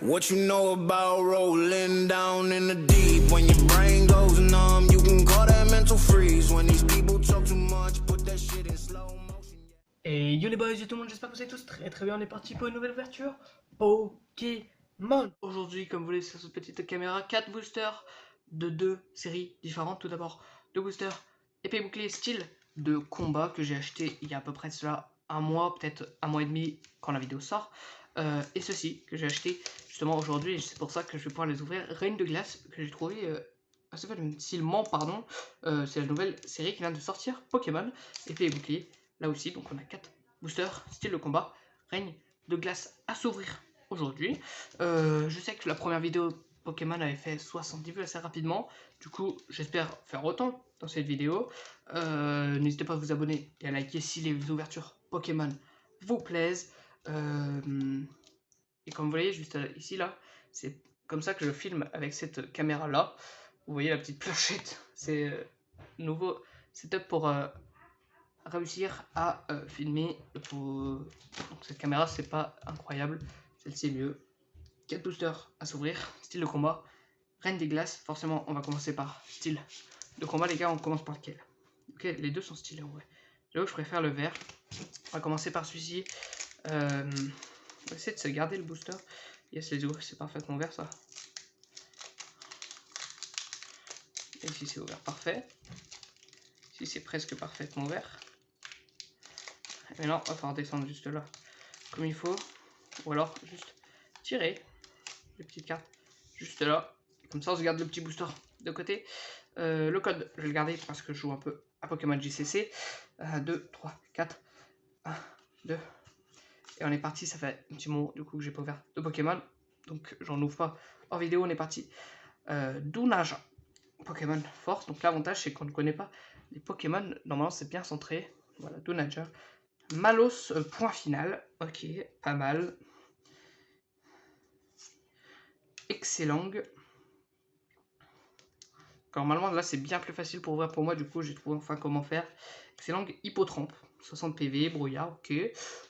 What you know about rolling down in the deep? When your brain goes numb, you can call that mental freeze. When these people talk too much, put that shit in slow motion. Et yo les boys et tout le monde, j'espère que vous allez tous très bien. On est parti pour une nouvelle ouverture Pokémon. Aujourd'hui, comme vous voulez, sur cette petite caméra, 4 boosters de 2 séries différentes. Tout d'abord, 2 boosters épée bouclier style de combat que j'ai acheté il y a à peu près cela un mois, peut-être un mois et demi quand la vidéo sort. Et ceci que j'ai acheté justement aujourd'hui, et c'est pour ça que je vais pouvoir les ouvrir. Reine de glace que j'ai trouvé assez facilement, pardon. C'est la nouvelle série qui vient de sortir, Pokémon épée et bouclier. Là aussi, donc on a 4 boosters, style de combat, règne de glace à s'ouvrir aujourd'hui. Je sais que la première vidéo Pokémon avait fait 70 vues assez rapidement, du coup j'espère faire autant dans cette vidéo. N'hésitez pas à vous abonner et à liker si les ouvertures Pokémon vous plaisent. Et comme vous voyez juste ici là, c'est comme ça que je filme avec cette caméra là. Vous voyez la petite clochette, c'est nouveau setup pour réussir à filmer. Donc, cette caméra c'est pas incroyable, celle-ci est mieux. 4 boosters à s'ouvrir, style de combat, reine des glaces. Forcément on va commencer par style de combat les gars. On commence par lequel? Ok, les deux sont stylés en vrai. J'avoue que je préfère le vert. On va commencer par celui-ci. On va essayer de se garder le booster. Yes, les ouvrir, c'est parfaitement vert ça. Et ici c'est ouvert, parfait. Ici c'est presque parfaitement vert. Mais non, il va falloir descendre juste là, comme il faut. Ou alors juste tirer les petites cartes juste là. Comme ça on se garde le petit booster de côté. Le code, je vais le garder parce que je joue un peu à Pokémon JCC. 2, 3, 4. 1, 2. Et on est parti, ça fait un petit moment du coup que j'ai pas ouvert de Pokémon. Donc j'en ouvre pas en vidéo, on est parti. Dounaja, Pokémon Force. Donc l'avantage c'est qu'on ne connaît pas les Pokémon. Normalement c'est bien centré. Voilà, Dounaja. Malos, point final. Ok, pas mal. Excellent. Normalement là c'est bien plus facile pour ouvrir pour moi, du coup j'ai trouvé enfin comment faire. Excellent, Hippotrampe, 60 PV, brouillard, ok,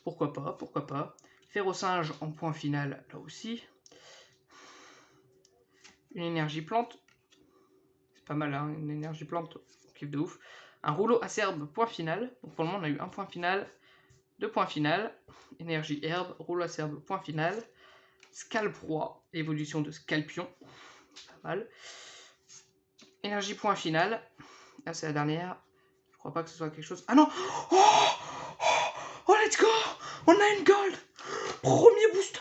pourquoi pas, pourquoi pas. Férocinge en point final là aussi. Une énergie plante, c'est pas mal hein, une énergie plante, on kiffe de ouf. Un rouleau acerbe point final, donc pour le moment on a eu un point final, 2 points final. Énergie herbe, rouleau acerbe point final. Scalproie, évolution de Scalpion, pas mal. Énergie point final. Là c'est la dernière. Je crois pas que ce soit quelque chose. Ah non. Oh let's go. On a une gold. Premier boost.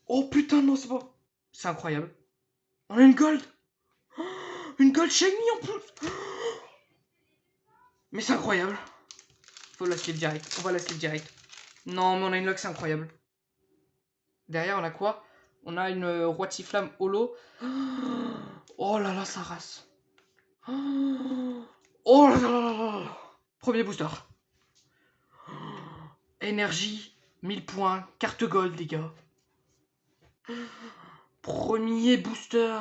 Oh putain non c'est pas. C'est incroyable. On a une gold. Une gold shiny en plus. Mais c'est incroyable. Faut la slip direct. On va la slip direct. Non mais on a une lock, c'est incroyable. Derrière on a quoi? On a une Roitiflamme holo. Oh là là, ça race. Oh là là là là. Premier booster. Énergie, 1000 points, carte gold les gars. Premier booster.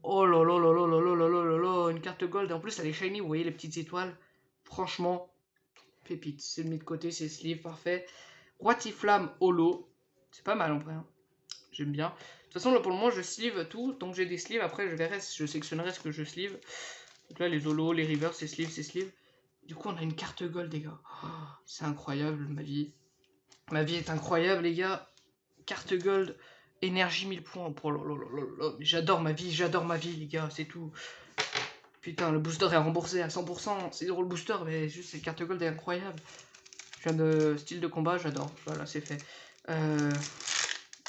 Oh là là là là là là là là là. Une carte gold. En plus elle est shiny, vous voyez les petites étoiles. Franchement, pépite. C'est mis de côté, c'est sleeve, parfait. Roitiflamme holo. C'est pas mal en vrai. Hein. J'aime bien. De toute façon, là pour le moment, je sleeve tout. Donc j'ai des sleeves. Après, je verrai, je sectionnerai ce que je sleeve. Donc là, les holos, les rivers, c'est sleeve, c'est sleeve. Du coup, on a une carte gold, les gars. Oh, c'est incroyable, ma vie. Ma vie est incroyable, les gars. Carte gold, énergie 1000 points. Oh, j'adore ma vie, les gars, c'est tout. Putain, le booster est remboursé à 100%. C'est drôle le booster, mais juste cette carte gold est incroyable. Je viens de style de combat, j'adore. Voilà, c'est fait.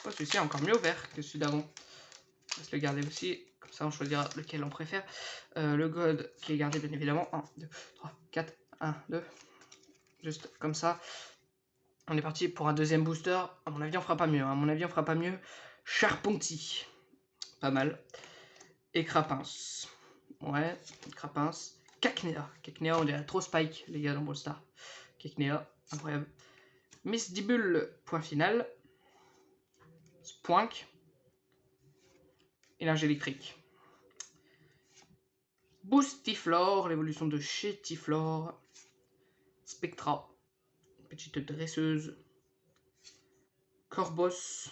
Oh, celui-ci est encore mieux ouvert que celui d'avant. On va se le garder aussi. Comme ça, on choisira lequel on préfère. Le gold qui est gardé, bien évidemment. 1, 2, 3, 4. 1, 2. Juste comme ça. On est parti pour un deuxième booster. À mon avis, on fera pas mieux. À mon avis, on fera pas mieux. Charponty. Pas mal. Et Crapince. Ouais, Crapince. Cacnea. Cacnea, on dirait trop Spike, les gars, dans Brawl Stars. Cacnea, incroyable. Miss Dibule, point final. Spoink. Énergie électrique. Boostiflore, l'évolution de chez Tiflore. Spectra, petite dresseuse. Corbos,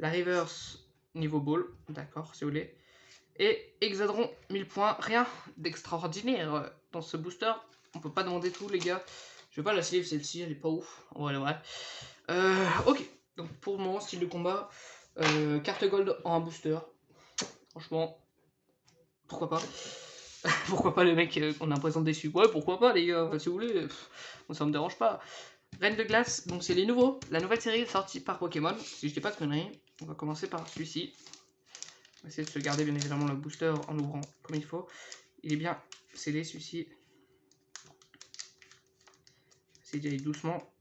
La reverse niveau ball, d'accord, si vous voulez. Et Hexadron, 1000 points, rien d'extraordinaire dans ce booster. On peut pas demander tout, les gars. Je vais pas la sleeve, celle-ci, elle est pas ouf. Ouais, ouais. Ok, donc pour mon style de combat, carte gold en un booster. Franchement, pourquoi pas. Pourquoi pas, les mecs, on a l'impression déçu. Ouais, pourquoi pas, les gars, si vous voulez. Bon, ça me dérange pas. Reine de glace, donc c'est les nouveaux. La nouvelle série sortie par Pokémon, si je dis pas de conneries. On va commencer par celui-ci. On va essayer de se garder bien évidemment le booster en ouvrant comme il faut. Il est bien scellé celui-ci. C'est d'y aller doucement.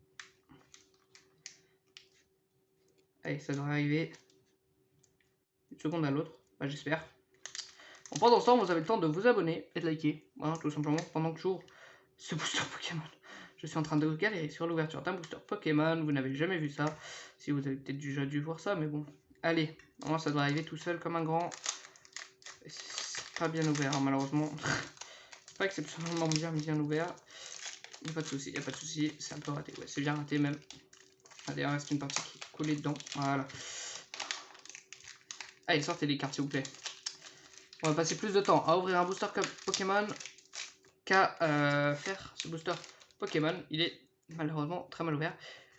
Allez, ça devrait arriver. Une seconde à l'autre, bah, j'espère. Bon, pendant ce temps, vous avez le temps de vous abonner et de liker. Voilà, tout simplement, pendant que j'ouvre ce booster Pokémon. Je suis en train de galérer sur l'ouverture d'un booster Pokémon. Vous n'avez jamais vu ça. Si vous avez peut-être déjà dû voir ça, mais bon. Allez, moi ça doit arriver tout seul comme un grand. C'est pas bien ouvert, hein, malheureusement. C'est pas exceptionnellement bien ouvert. Il n'y a pas de souci, c'est un peu raté. Ouais, c'est bien raté même. Ah, d'ailleurs, il reste une partie qui est collée dedans. Voilà. Allez, sortez les cartes, s'il vous plaît. On va passer plus de temps à ouvrir un booster Pokémon qu'à faire ce booster Pokémon. Il est malheureusement très mal ouvert.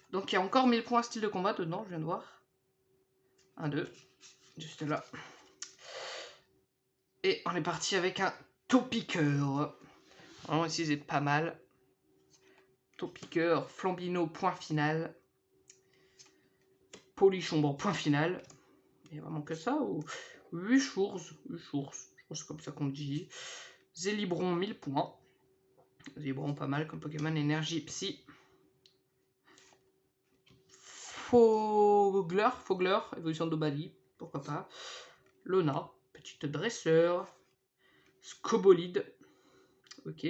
Donc, il y a encore 1000 points style de combat dedans, je viens de voir. 1, 2. Juste là. Et on est parti avec un Topiqueur. Vraiment, ici, c'est pas mal. Topiqueur, Flambino, point final. Polichon, bon, point final. Il y a vraiment que ça ou 8 sources, je pense que c'est comme ça qu'on dit. Zélibron, 1000 points. Zélibron, pas mal comme Pokémon. Énergie, Psy. Fogler, évolution de Bali, pourquoi pas. Lona, petite dresseur. Scobolide, ok.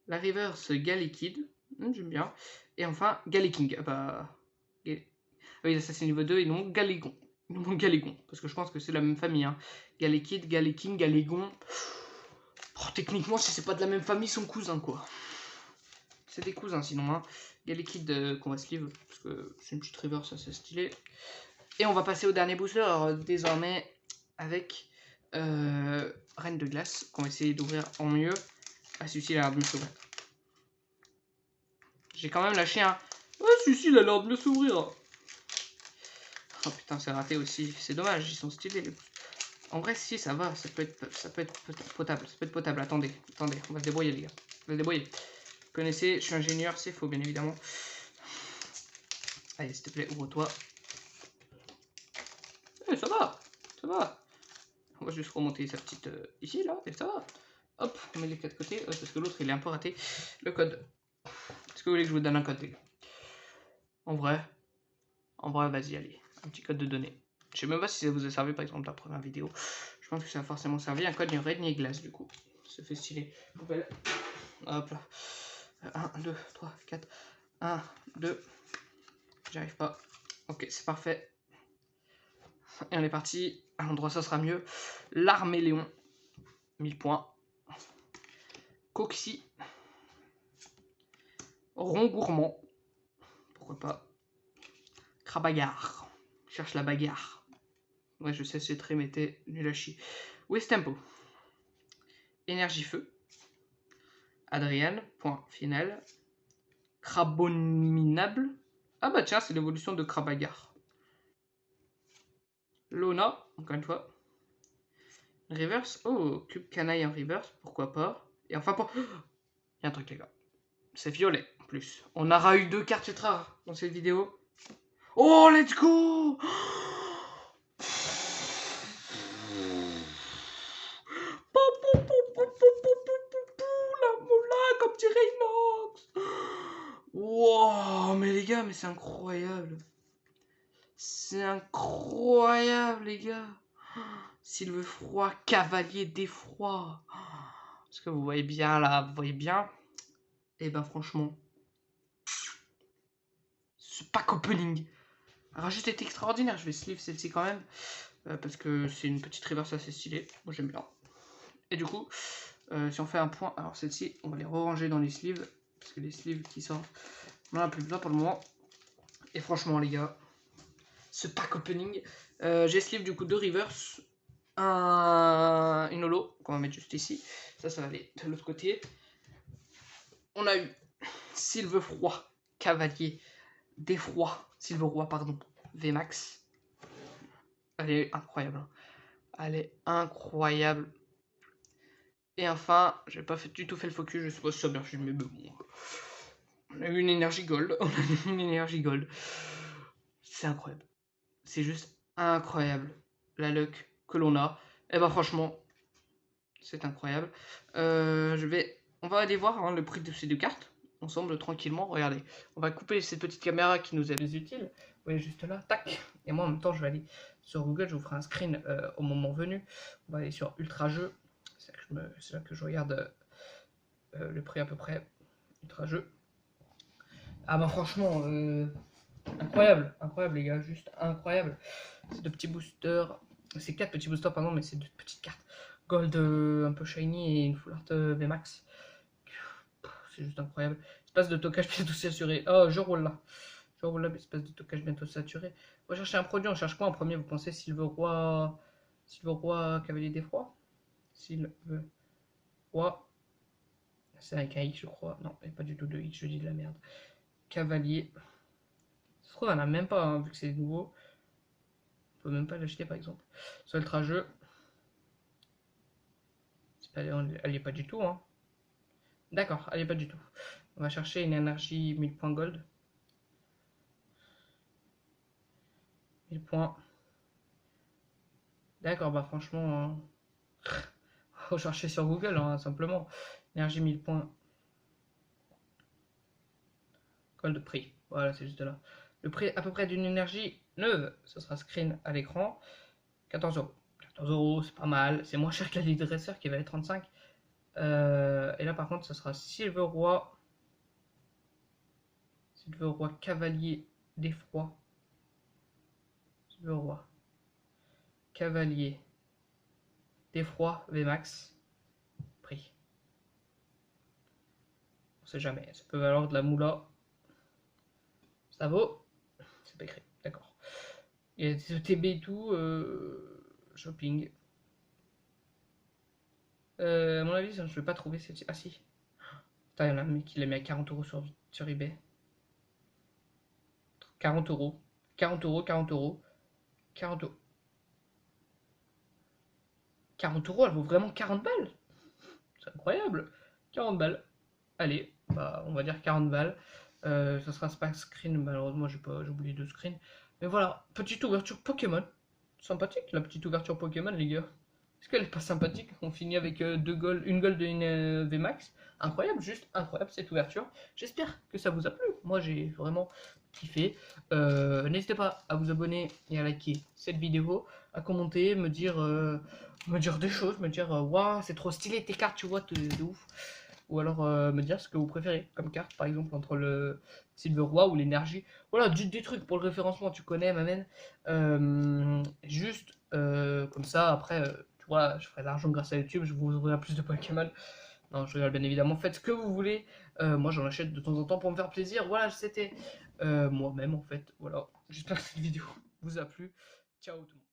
La reverse, Galekid, j'aime bien. Et enfin, Galeking. Oui, ça c'est niveau 2 et non Galégon. Non, Galégon, parce que je pense que c'est la même famille. Hein. Galekid, Galeking, Galégon. Oh, techniquement, si c'est pas de la même famille, ils sont cousins, quoi. C'est des cousins, sinon. Hein. Galekid qu'on va sleeve, parce que c'est une petite reverse assez stylée. Et on va passer au dernier booster, désormais, avec Reine de glace, qu'on va essayer d'ouvrir en mieux. Ah, celui-ci, il a l'air de mieux s'ouvrir. J'ai quand même lâché un... Ah, celui-ci, il a l'air de mieux s'ouvrir. Oh putain, c'est raté aussi. C'est dommage, ils sont stylés. En vrai, si, ça va. Ça peut être potable. Ça peut être potable. Attendez. On va se débrouiller, les gars. On va se débrouiller. Vous connaissez, je suis ingénieur, c'est faux, bien évidemment. Allez, s'il te plaît, ouvre-toi. Eh, ça va. On va juste remonter sa petite ici, là, et ça va. Hop, on met les 4 côtés, parce que l'autre, il est un peu raté. Le code. Est-ce que vous voulez que je vous donne un code, les gars? En vrai, vas-y, allez. Un petit code de données. Je sais même pas si ça vous a servi, par exemple, la première vidéo. Je pense que ça a forcément servi. Un code Reine glace, du coup. Ça fait stylé. Poubelle. Hop là. 1, 2, 3, 4. 1, 2. J'y arrive pas. Ok, c'est parfait. Et on est parti. À l'endroit, ça sera mieux. L'Arméléon. 1000 points. Coxy. Rond gourmand. Pourquoi pas. Crabagarre. Cherche la bagarre. Ouais, je sais, c'est très mété. Nul à chier. Westempo. Énergie feu. Adrian. Point final. Crabominable. Ah bah tiens, c'est l'évolution de Crabagarre. Lona, encore une fois. Reverse. Oh, cube canaille en reverse, pourquoi pas. Et enfin, il y a un truc, les gars. C'est violet, en plus. On aura eu 2 cartes ultra rares dans cette vidéo. Oh, let's go! La moula, comme dirait Inox. Wow, mais les gars, mais c'est incroyable. C'est incroyable, les gars. Sylve froid, cavalier d'effroi. Est-ce que vous voyez bien là? Vous voyez bien? Et ben franchement, ce pack opening aura juste été extraordinaire. Je vais sleeve celle-ci quand même. Parce que c'est une petite reverse assez stylée. Moi j'aime bien. Et du coup, si on fait un point, alors celle-ci, on va les ranger dans les sleeves. Parce que les sleeves qui sortent, on en a plus besoin pour le moment. Et franchement les gars, ce pack opening. J'ai ce livre du coup de reverse, une holo qu'on va mettre juste ici. Ça va aller de l'autre côté. On a eu Sylve Froid, Cavalier, D'Effroi, Sylve Roi, pardon, VMAX. Elle est incroyable. Elle est incroyable. Et enfin, j'ai pas du tout fait le focus, je sais pas si ça a bien filmé, mais bon. On a eu une énergie gold. On a eu une énergie gold. C'est incroyable. C'est juste incroyable. La luck que l'on a. Et bah franchement, c'est incroyable. On va aller voir hein, le prix de ces deux cartes. Ensemble, tranquillement. Regardez. On va couper cette petite caméra qui nous est utile. Vous voyez juste là. Tac. Et moi, en même temps, je vais aller sur Google. Je vous ferai un screen au moment venu. On va aller sur Ultra Jeux. C'est là que je regarde le prix à peu près. Ultra Jeux. Ah bah franchement, incroyable, incroyable les gars, juste incroyable. C'est de petits boosters, c'est 4 petits boosters pardon, mais c'est de petites cartes. Gold un peu shiny et une full art VMAX. C'est juste incroyable. Espace de tockage bientôt saturé. Oh, je roule là. Je roule là, espace de tockage bientôt saturé. On va chercher un produit, on cherche quoi en premier? Vous pensez Sylve Roi, Cavalier d'Effroi? Sylve Roi. C'est avec un X, je crois. Non, pas du tout de X, je dis de la merde. Cavalier. Ça se trouve, on n'a même pas, hein, vu que c'est nouveau. On peut même pas l'acheter par exemple. Sur Ultra Jeu. Elle n'y est pas du tout. Hein. D'accord, elle n'y est pas du tout. On va chercher une énergie 1000 points gold. 1000 points. D'accord, bah franchement. Faut chercher sur Google, hein, simplement. Énergie 1000 points. Gold prix. Voilà, c'est juste là. Le prix à peu près d'une énergie neuve, ce sera screen à l'écran. 14 euros. 14 euros, c'est pas mal. C'est moins cher que la Ligue Dresseur qui valait 35. Et là, par contre, ce sera Sylve Roi. Sylve Roi Cavalier d'Effroi. Sylve Roi Cavalier d'Effroi VMAX. Prix. On sait jamais. Ça peut valoir de la moula. Ça vaut. C'est pas écrit. D'accord. Il y a des ETB et tout. Shopping. À mon avis, je vais pas trouver cette. Ah si. Putain, il y en a un mec qui l'a mis à 40 euros sur eBay. 40 euros. 40 euros, 40 euros. 40 euros. 40 euros, elle vaut vraiment 40 balles. C'est incroyable. 40 balles. Allez, bah, on va dire 40 balles. Ça sera pas screen, malheureusement, j'ai oublié de screen. Mais voilà, petite ouverture Pokémon. Sympathique la petite ouverture Pokémon, les gars. Est-ce qu'elle est pas sympathique? On finit avec une gold et une VMAX. Incroyable, juste incroyable cette ouverture. J'espère que ça vous a plu. Moi, j'ai vraiment kiffé. N'hésitez pas à vous abonner et à liker cette vidéo, à commenter, me dire des choses, me dire waouh, c'est trop stylé tes cartes, tu vois, de ouf. Ou alors me dire ce que vous préférez comme carte, par exemple, entre le Sylve Roi ou l'énergie. Voilà, des trucs pour le référencement, tu connais, m'amène. Juste comme ça, après, tu vois, je ferai de l'argent grâce à YouTube, je vous ouvrirai plus de Pokémon. Non, je rigole bien évidemment, faites ce que vous voulez. Moi, j'en achète de temps en temps pour me faire plaisir. Voilà, c'était moi-même en fait. Voilà, j'espère que cette vidéo vous a plu. Ciao tout le monde.